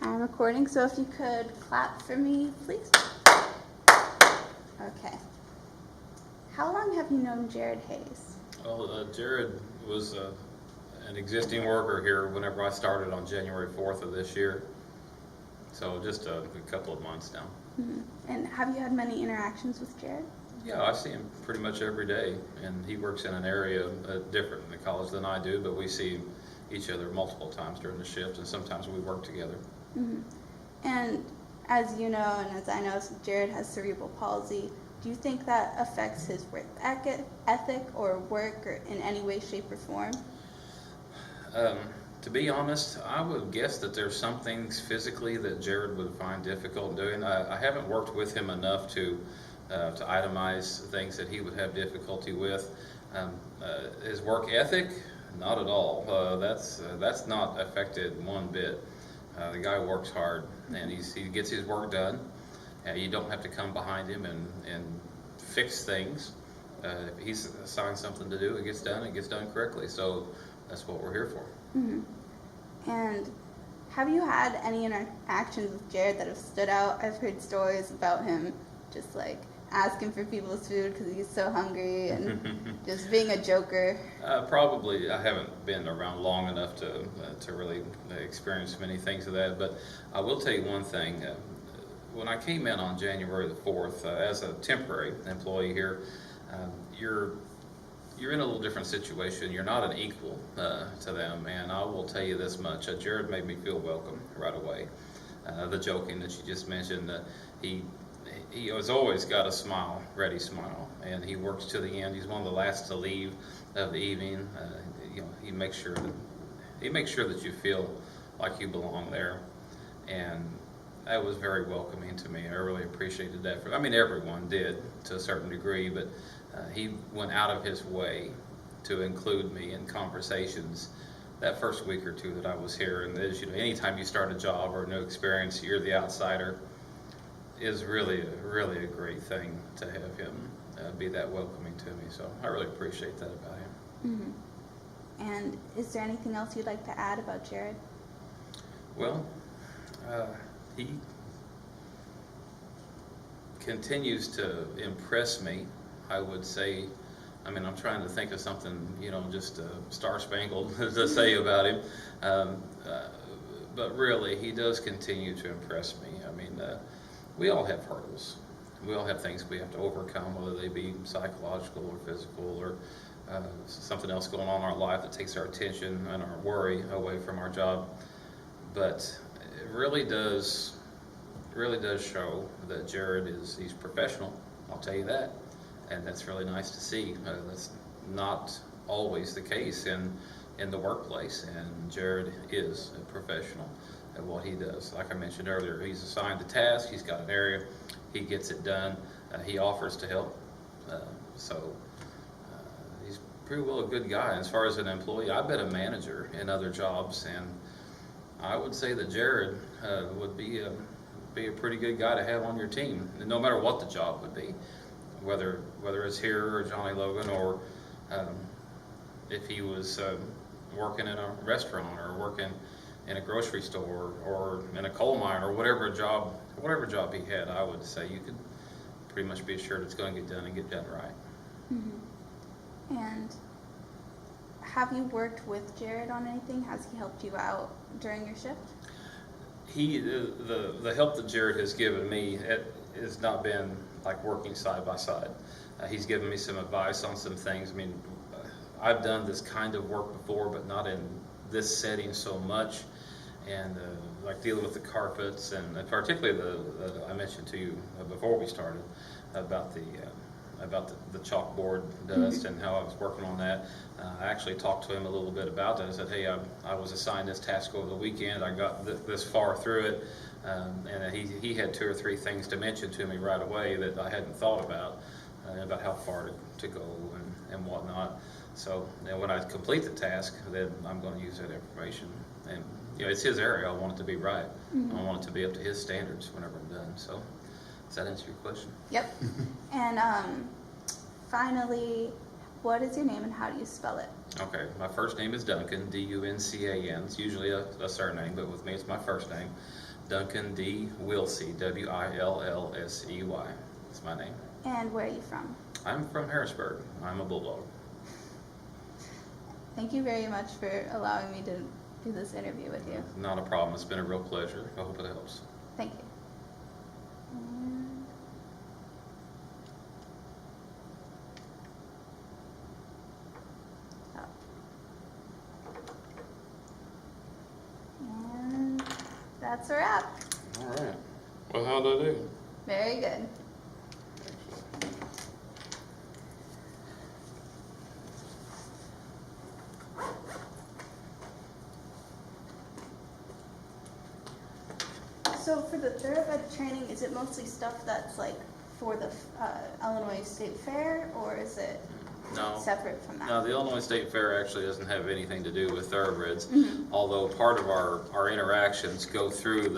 I'm recording, so if you could clap for me, please. Okay. How long have you known Jared Hayes? Well, Jared was an existing worker here whenever I started on January 4th of this year. So just a couple of months now. Mm-hmm. And have you had many interactions with Jared? Yeah, I see him pretty much every day, and he works in an area different in the college than I do, but we see each other multiple times during the shift, and sometimes we work together. Mm-hmm. And as you know, and as I know, Jared has cerebral palsy. Do you think that affects his work ethic or work or in any way, shape, or form? To be honest, I would guess that there's some things physically that Jared would find difficult doing. I haven't worked with him enough to itemize things that he would have difficulty with. His work ethic, not at all. That's not affected one bit. The guy works hard, and he gets his work done. You don't have to come behind him and fix things. If he's assigned something to do, it gets done correctly. So that's what we're here for. Mm-hmm. And have you had any interactions with Jared that have stood out? I've heard stories about him just like asking for people's food because he's so hungry and just being a joker. Probably I haven't been around long enough to really experience many things of that, but I will tell you one thing. When I came in on January the 4th as a temporary employee here, you're in a little different situation. You're not an equal to them, and I will tell you this much. Jared made me feel welcome right away. The joking that you just mentioned, he has always got a smile, ready smile, and he works to the end. He's one of the last to leave of the evening. He makes sure that you feel like you belong there, and that was very welcoming to me. I really appreciated that. Everyone did to a certain degree, but he went out of his way to include me in conversations that first week or two that I was here. And as you know, anytime you start a job or a new experience, you're the outsider, is really a great thing to have him be that welcoming to me. So I really appreciate that about him. Mm-hmm. And is there anything else you'd like to add about Jared? Well, he continues to impress me, I would say. I'm trying to think of something, just star-spangled to say about him. But really, he does continue to impress me. We all have hurdles. We all have things we have to overcome, whether they be psychological or physical or something else going on in our life that takes our attention and our worry away from our job. But it really does show that Jared he's professional. I'll tell you that, and that's really nice to see. That's not always the case in the workplace, and Jared is a professional at what he does. Like I mentioned earlier, he's assigned a task. He's got an area. He gets it done. He offers to help. He's pretty well a good guy. As far as an employee, I've been a manager in other jobs, and I would say that Jared would be a pretty good guy to have on your team, no matter what the job would be, whether it's here or Johnny Logan, or if he was working in a restaurant or working in a grocery store or in a coal mine or whatever job he had. I would say you could pretty much be assured it's going to get done and get done right. Mm-hmm. And have you worked with Jared on anything? Has he helped you out during your shift? The help that Jared has given me has not been like working side by side. He's given me some advice on some things. I've done this kind of work before, but not in this setting so much. And like dealing with the carpets, and particularly I mentioned to you before we started about the chalkboard dust and how I was working on that. I actually talked to him a little bit about that. I said, hey, I was assigned this task over the weekend. I got this far through it, and he had 2 or 3 things to mention to me right away that I hadn't thought about how far to go and whatnot. So then when I complete the task, then I'm going to use that information. And it's his area. I want it to be right. Mm-hmm. I want it to be up to his standards whenever I'm done. So does that answer your question? Yep. And finally, what is your name and how do you spell it? Okay, my first name is Duncan, D-U-N-C-A-N. It's usually a surname, but with me it's my first name. Duncan D. Willsey, Willsey. That's my name. And where are you from? I'm from Harrisburg. I'm a Bulldog. Thank you very much for allowing me to do this interview with you. Not a problem. It's been a real pleasure. I hope it helps. Thank you. And that's a wrap. All right. Well, how'd I do? Very good. So for the thoroughbred training, is it mostly stuff that's like for the Illinois State Fair, or is it No. separate from that? No, the Illinois State Fair actually doesn't have anything to do with thoroughbreds, Mhm. although part of our interactions go through